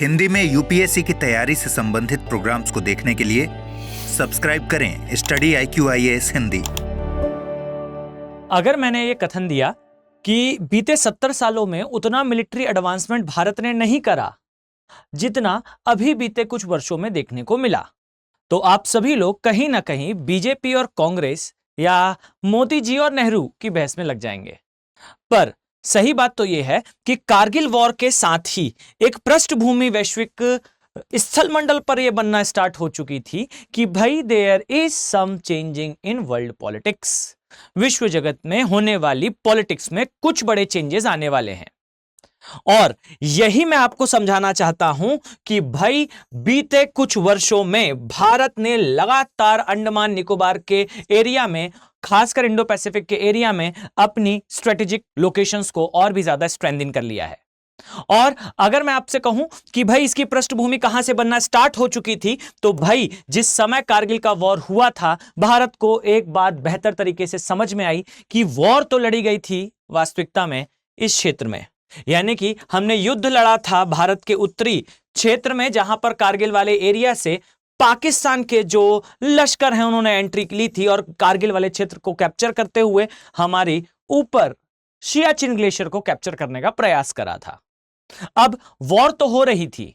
हिंदी में यूपीएससी की तैयारी से संबंधित प्रोग्राम्स को देखने के लिए सब्सक्राइब करें स्टडी IQIAS हिंदी। अगर मैंने ये कथन दिया कि बीते 70 सालों में उतना मिलिट्री एडवांसमेंट भारत ने नहीं करा जितना अभी बीते कुछ वर्षों में देखने को मिला, तो आप सभी लोग कहीं ना कहीं बीजेपी और कांग्रेस या मोदी जी और नेहरू की बहस में लग जाएंगे। पर सही बात तो यह है कि कारगिल वॉर के साथ ही एक पृष्ठभूमि वैश्विक स्थलमंडल पर यह बनना स्टार्ट हो चुकी थी कि भाई there is some changing in world politics. विश्व जगत में होने वाली पॉलिटिक्स में कुछ बड़े चेंजेस आने वाले हैं और यही मैं आपको समझाना चाहता हूं कि भाई बीते कुछ वर्षों में भारत ने लगातार अंडमान निकोबार के एरिया में, खासकर इंडो पैसिफिक के एरिया में अपनी स्ट्रेटेजिक लोकेशंस को और भी ज्यादा स्ट्रेंथन कर लिया है। और अगर मैं आपसे कहूं कि भाई इसकी पृष्ठभूमि कहां से बनना स्टार्ट हो चुकी थी, तो भाई जिस समय कारगिल का वॉर हुआ था, भारत को एक बात बेहतर तरीके से समझ में आई कि वॉर तो लड़ी गई थी वास्तविकता में इस क्षेत्र में, यानी कि हमने युद्ध लड़ा था भारत के उत्तरी क्षेत्र में, जहां पर कारगिल वाले एरिया से पाकिस्तान के जो लश्कर हैं उन्होंने एंट्री ली थी और कारगिल वाले क्षेत्र को कैप्चर करते हुए हमारी ऊपर सियाचिन ग्लेशियर को कैप्चर करने का प्रयास करा था। अब वॉर तो हो रही थी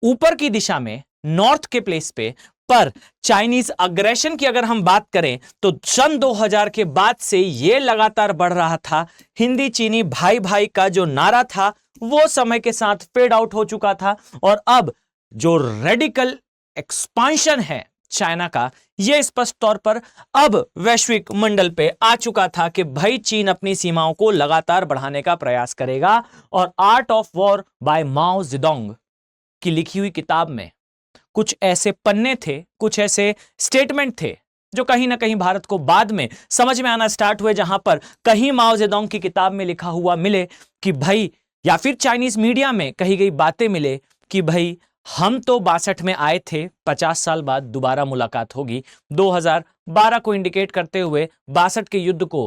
ऊपर की दिशा में, नॉर्थ के प्लेस पे, पर चाइनीज अग्रेशन की अगर हम बात करें तो सन 2000 के बाद से यह लगातार बढ़ रहा था। हिंदी चीनी भाई भाई का जो नारा था वो समय के साथ फेड आउट हो चुका था और अब जो रेडिकल एक्सपांशन है चाइना का, यह स्पष्ट तौर पर अब वैश्विक मंडल पे आ चुका था कि भाई चीन अपनी सीमाओं को लगातार बढ़ाने का प्रयास करेगा। और art of war by Mao Zedong की लिखी हुई किताब में कुछ ऐसे पन्ने थे, कुछ ऐसे स्टेटमेंट थे जो कहीं ना कहीं भारत को बाद में समझ में आना स्टार्ट हुए, जहां पर कहीं माओ जेडोंग की किताब में लिखा हुआ मिले कि भाई, या फिर चाइनीज मीडिया में कही गई बातें मिले कि भाई हम तो 62 में आए थे, 50 साल बाद दोबारा मुलाकात होगी, 2012 को इंडिकेट करते हुए 62 के युद्ध को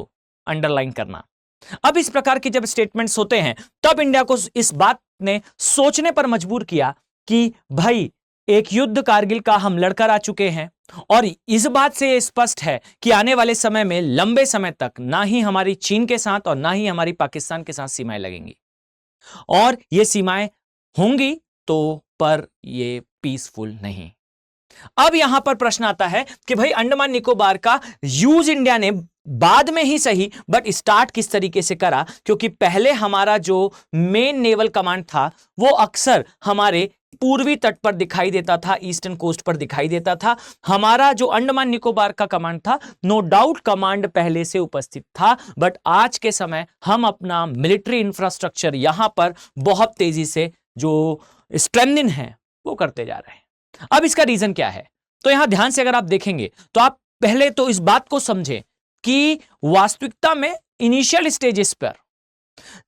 अंडरलाइन करना। अब इस प्रकार की जब स्टेटमेंट्स होते हैं तब इंडिया को इस बात ने सोचने पर मजबूर किया कि भाई एक युद्ध कारगिल का हम लड़कर आ चुके हैं और इस बात से यह स्पष्ट है कि आने वाले समय में लंबे समय तक ना ही हमारी चीन के साथ और ना ही हमारी पाकिस्तान के साथ सीमाएं लगेंगी, और ये सीमाएं होंगी तो पर ये पीसफुल नहीं। अब यहां पर प्रश्न आता है कि भाई अंडमान निकोबार का यूज इंडिया ने बाद में ही सही बट स्टार्ट किस तरीके से करा, क्योंकि पहले हमारा जो मेन नेवल कमांड था वो अक्सर हमारे पूर्वी तट पर दिखाई देता था, ईस्टर्न कोस्ट पर दिखाई देता था। हमारा जो अंडमान निकोबार का कमांड था, नो डाउट कमांड पहले से उपस्थित था, बट आज के समय हम अपना मिलिट्री इंफ्रास्ट्रक्चर यहां पर बहुत तेजी से जो स्ट्रेंथन है वो करते जा रहे हैं। अब इसका रीजन क्या है, तो यहां ध्यान से अगर आप देखेंगे तो आप पहले तो इस बात को समझें कि वास्तविकता में इनिशियल स्टेजेस पर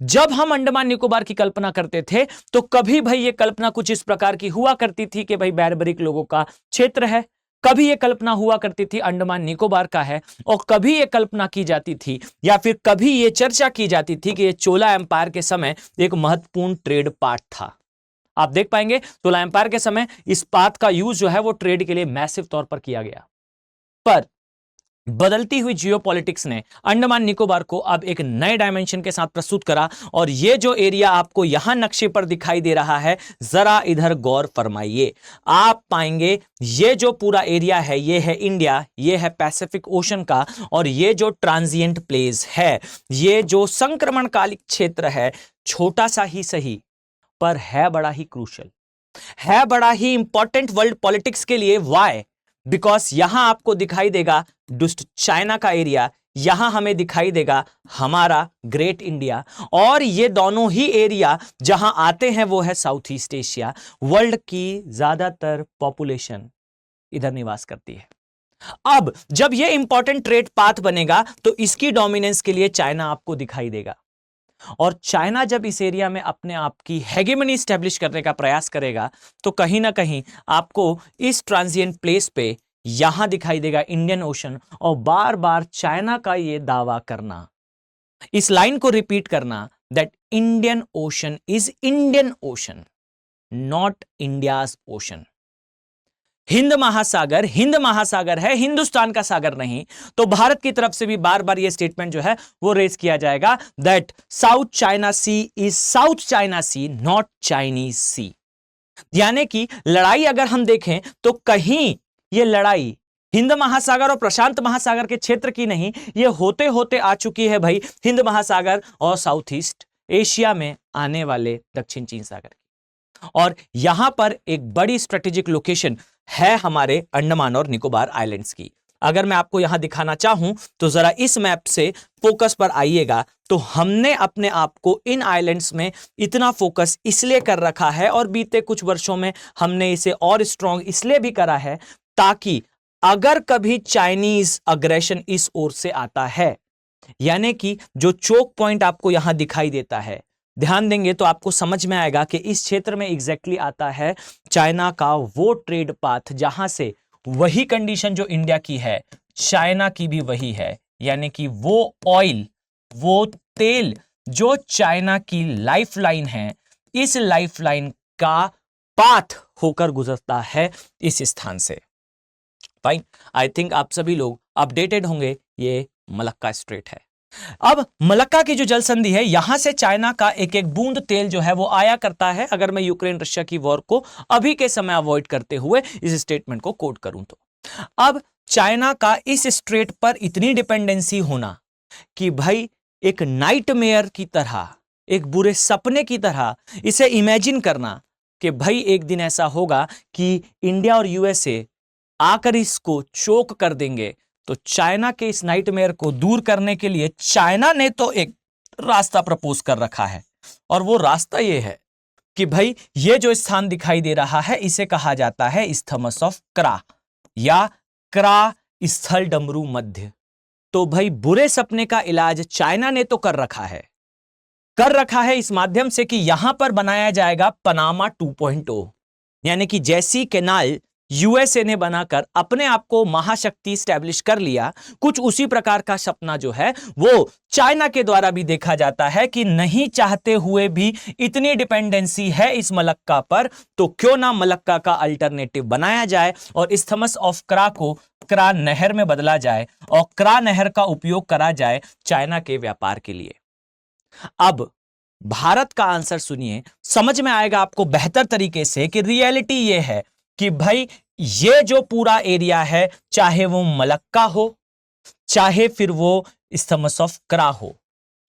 जब हम अंडमान निकोबार की कल्पना करते थे तो कभी भाई ये कल्पना कुछ इस प्रकार की हुआ करती थी कि भाई बैरबरिक लोगों का क्षेत्र है, कभी ये कल्पना हुआ करती थी अंडमान निकोबार का है, और कभी ये कल्पना की जाती थी या फिर कभी ये चर्चा की जाती थी कि ये चोला एम्पायर के समय एक महत्वपूर्ण ट्रेड पार्ट था। आप देख पाएंगे चोला एम्पायर के समय इस्पात का यूज जो है वो ट्रेड के लिए मैसिव तौर पर किया गया, पर बदलती हुई जियोपॉलिटिक्स ने अंडमान निकोबार को अब एक नए डायमेंशन के साथ प्रस्तुत करा। और ये जो एरिया आपको यहां नक्शे पर दिखाई दे रहा है, जरा इधर गौर फरमाइए, आप पाएंगे ये जो पूरा एरिया है ये है इंडिया, ये है पैसिफिक ओशन का, और ये जो ट्रांजिएंट प्लेस है, ये जो संक्रमणकालिक क्षेत्र है, छोटा सा ही सही पर है बड़ा ही क्रूशल, है बड़ा ही इंपॉर्टेंट वर्ल्ड पॉलिटिक्स के लिए। वाई? बिकॉज यहां आपको दिखाई देगा दुष्ट चाइना का एरिया, यहां हमें दिखाई देगा हमारा ग्रेट इंडिया, और ये दोनों ही एरिया जहां आते हैं वो है साउथ ईस्ट एशिया। वर्ल्ड की ज्यादातर पॉपुलेशन इधर निवास करती है। अब जब ये इंपॉर्टेंट ट्रेड पाथ बनेगा तो इसकी डोमिनेंस के लिए चाइना आपको दिखाई देगा, और चाइना जब इस एरिया में अपने आप की हेगेमनी स्टैब्लिश करने का प्रयास करेगा तो कहीं ना कहीं आपको इस ट्रांजिएंट प्लेस पे यहां दिखाई देगा इंडियन ओशन, और बार बार चाइना का यह दावा करना, इस लाइन को रिपीट करना that Indian ocean is Indian ocean. Not India's ocean. Hind महासागर है, हिंदुस्तान का सागर नहीं। तो भारत की तरफ से भी बार बार ये स्टेटमेंट जो है वो रेज किया जाएगा that South China Sea is South China Sea, not Chinese Sea. यानी कि लड़ाई अगर हम देखें तो कहीं ये लड़ाई हिंद महासागर और प्रशांत महासागर के क्षेत्र की नहीं, ये होते होते आ चुकी है भाई हिंद महासागर और साउथ ईस्ट एशिया में आने वाले दक्षिण चीन सागर की। और यहां पर एक बड़ी स्ट्रेटेजिक लोकेशन है हमारे अंडमान और निकोबार आइलैंड्स की। अगर मैं आपको यहां दिखाना चाहूं तो जरा इस मैप से फोकस पर आइएगा, तो हमने अपने आप को इन आइलैंड्स में इतना फोकस इसलिए कर रखा है और बीते कुछ वर्षों में हमने इसे और स्ट्रांग इसलिए भी करा है ताकि अगर कभी चाइनीज अग्रेशन इस ओर से आता है, यानी कि जो चोक पॉइंट आपको यहां दिखाई देता है, ध्यान देंगे तो आपको समझ में आएगा कि इस क्षेत्र में एग्जैक्टली आता है चाइना का वो ट्रेड पाथ जहां से वही कंडीशन जो इंडिया की है चाइना की भी वही है, यानी कि वो ऑयल, वो तेल जो चाइना की लाइफलाइन है, इस लाइफलाइन का पाथ होकर गुजरता है इस स्थान से। फाइन, आई थिंक आप सभी लोग अपडेटेड होंगे, ये मलक्का स्ट्रेट है। अब मलक्का की जो जल संधि है, यहां से चाइना का एक एक बूंद तेल जो है वो आया करता है। अगर मैं यूक्रेन रशिया की वॉर को अभी के समय अवॉइड करते हुए इस स्टेटमेंट को कोट करूं तो अब चाइना का इस स्ट्रेट पर इतनी डिपेंडेंसी होना कि भाई एक नाइटमेयर की तरह, एक बुरे सपने की तरह इसे इमेजिन करना कि भाई एक दिन ऐसा होगा कि इंडिया और यूएसए आकर इसको चोक कर देंगे। तो चाइना के इस नाइटमेयर को दूर करने के लिए चाइना ने तो एक रास्ता प्रपोज कर रखा है, और वो रास्ता ये है कि भाई ये जो स्थान दिखाई दे रहा है इसे कहा जाता है इस्थमस ऑफ क्रा या क्रा स्थल डमरू मध्य। तो भाई बुरे सपने का इलाज चाइना ने तो कर रखा है इस माध्यम से कि यहां पर बनाया जाएगा पनामा 2.0, यानी कि जैसी कैनाल यूएसए ने बनाकर अपने आप को महाशक्ति स्टैब्लिश कर लिया, कुछ उसी प्रकार का सपना जो है वो चाइना के द्वारा भी देखा जाता है कि नहीं चाहते हुए भी इतनी डिपेंडेंसी है इस मलक्का पर, तो क्यों ना मलक्का का अल्टरनेटिव बनाया जाए और इस्थमस ऑफ क्रा को क्रा नहर में बदला जाए और क्रा नहर का उपयोग करा जाए चाइना के व्यापार के लिए। अब भारत का आंसर सुनिए, समझ में आएगा आपको बेहतर तरीके से कि रियलिटी ये है कि भाई ये जो पूरा एरिया है, चाहे वो मलक्का हो चाहे फिर वो इस्थमस ऑफ क्रा हो,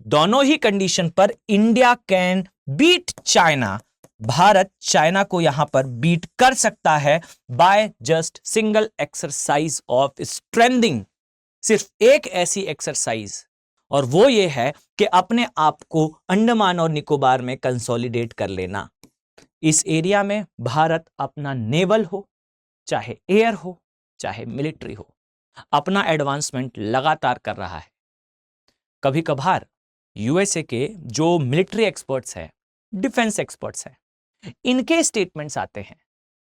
दोनों ही कंडीशन पर इंडिया कैन बीट चाइना। भारत चाइना को यहां पर बीट कर सकता है by just single exercise of strengthening, सिर्फ एक ऐसी एक्सरसाइज, और वो ये है कि अपने आप को अंडमान और निकोबार में कंसोलिडेट कर लेना। इस एरिया में भारत अपना नेवल हो चाहे एयर हो चाहे मिलिट्री हो, अपना एडवांसमेंट लगातार कर रहा है। कभी कभार यूएसए के जो मिलिट्री एक्सपर्ट्स हैं, डिफेंस एक्सपर्ट्स हैं, इनके स्टेटमेंट्स आते हैं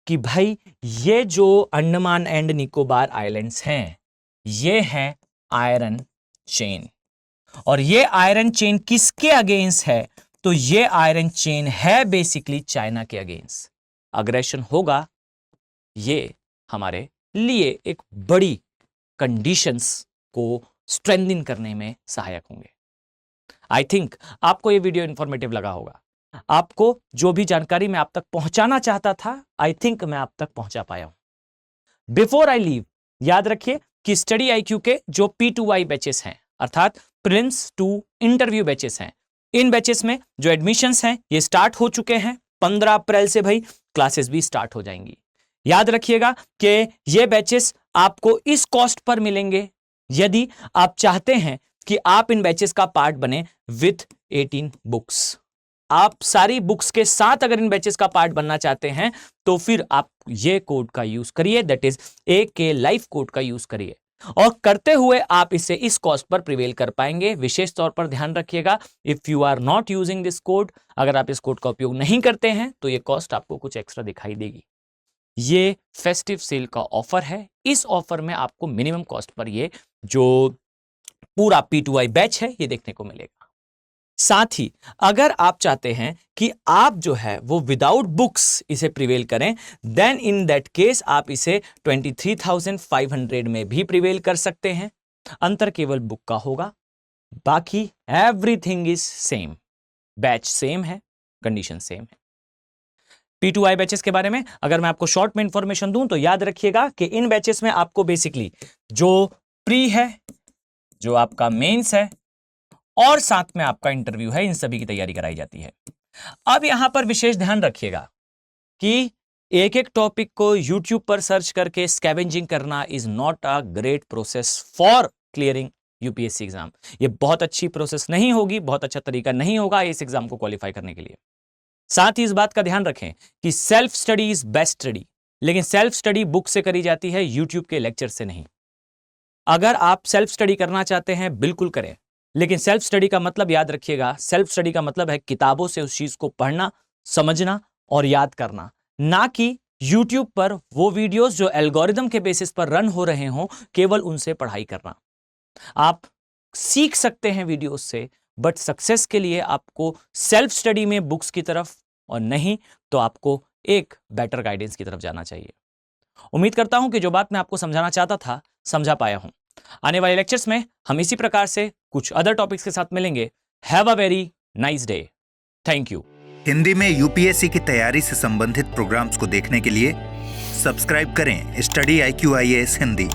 कि भाई ये जो अंडमान एंड निकोबार आइलैंड्स हैं ये हैं आयरन चेन, और ये आयरन चेन किसके अगेंस्ट है? तो ये आयरन चेन है बेसिकली चाइना के अगेंस्ट। अग्रेशन होगा, ये हमारे लिए एक बड़ी कंडीशंस को स्ट्रेंथन करने में सहायक होंगे। आई थिंक आपको ये वीडियो इंफॉर्मेटिव लगा होगा। आपको जो भी जानकारी मैं आप तक पहुंचाना चाहता था, आई थिंक मैं आप तक पहुंचा पाया हूं। बिफोर आई लीव, याद रखिए कि स्टडी IQ के जो P2I बैचेस हैं, अर्थात प्रिलिम्स टू इंटरव्यू बैचेस हैं, इन बैचेस में जो एडमिशंस हैं ये स्टार्ट हो चुके हैं। 15 अप्रैल से भाई क्लासेस भी स्टार्ट हो जाएंगी। याद रखिएगा कि ये बैचेस आपको इस कॉस्ट पर मिलेंगे यदि आप चाहते हैं कि आप इन बैचेस का पार्ट बने विथ 18 बुक्स। आप सारी बुक्स के साथ अगर इन बैचेस का पार्ट बनना चाहते हैं तो फिर आप ये कोड का यूज करिए, that is AK life code का यूज करिए, और करते हुए आप इसे इस कॉस्ट पर प्रिवेल कर पाएंगे। विशेष तौर पर ध्यान रखिएगा, if you are not using this code, अगर आप इस कोड का उपयोग नहीं करते हैं तो ये कॉस्ट आपको कुछ एक्स्ट्रा दिखाई देगी। ये फेस्टिव सेल का ऑफर है, इस ऑफर में आपको मिनिमम कॉस्ट पर ये जो पूरा P2I बैच है ये देखने को मिलेगा। साथ ही अगर आप चाहते हैं कि आप जो है वो विदाउट बुक्स इसे प्रिवेल करें, देन इन दैट केस आप इसे 23,500 में भी प्रिवेल कर सकते हैं। अंतर केवल बुक का होगा, बाकी everything is same, batch same है, कंडीशन सेम है। P2I बैचेस के बारे में अगर मैं आपको शॉर्ट में इंफॉर्मेशन दूं तो याद रखिएगा कि इन बैचेस में आपको बेसिकली जो प्री है, जो आपका मेंस है और साथ में आपका इंटरव्यू है, इन सभी की तैयारी कराई जाती है। अब यहां पर विशेष ध्यान रखिएगा कि एक एक टॉपिक को YouTube पर सर्च करके स्कैवेंजिंग करना is not a great process for clearing UPSC exam. ये बहुत अच्छी प्रोसेस नहीं होगी, बहुत अच्छा तरीका नहीं होगा इस एग्जाम को क्वालिफाई करने के लिए। साथ ही इस बात का ध्यान रखें कि self study is best study, लेकिन सेल्फ स्टडी बुक से करी जाती है, यूट्यूब के लेक्चर से नहीं। अगर आप सेल्फ स्टडी करना चाहते हैं बिल्कुल करें, लेकिन सेल्फ स्टडी का मतलब याद रखिएगा, सेल्फ स्टडी का मतलब है किताबों से उस चीज को पढ़ना, समझना और याद करना, ना कि यूट्यूब पर वो वीडियोस जो एल्गोरिदम के बेसिस पर रन हो रहे हों केवल उनसे पढ़ाई करना। आप सीख सकते हैं वीडियोस से, बट सक्सेस के लिए आपको सेल्फ स्टडी में बुक्स की तरफ और नहीं तो आपको एक बेटर गाइडेंस की तरफ जाना चाहिए। उम्मीद करता हूं कि जो बात मैं आपको समझाना चाहता था समझा पाया हूं। आने वाले लेक्चर्स में हम इसी प्रकार से कुछ अदर टॉपिक्स के साथ मिलेंगे। Have a very nice day. Thank you. Hindi में यूपीएससी की तैयारी से संबंधित प्रोग्राम्स को देखने के लिए सब्सक्राइब करें स्टडी IQ IAS हिंदी।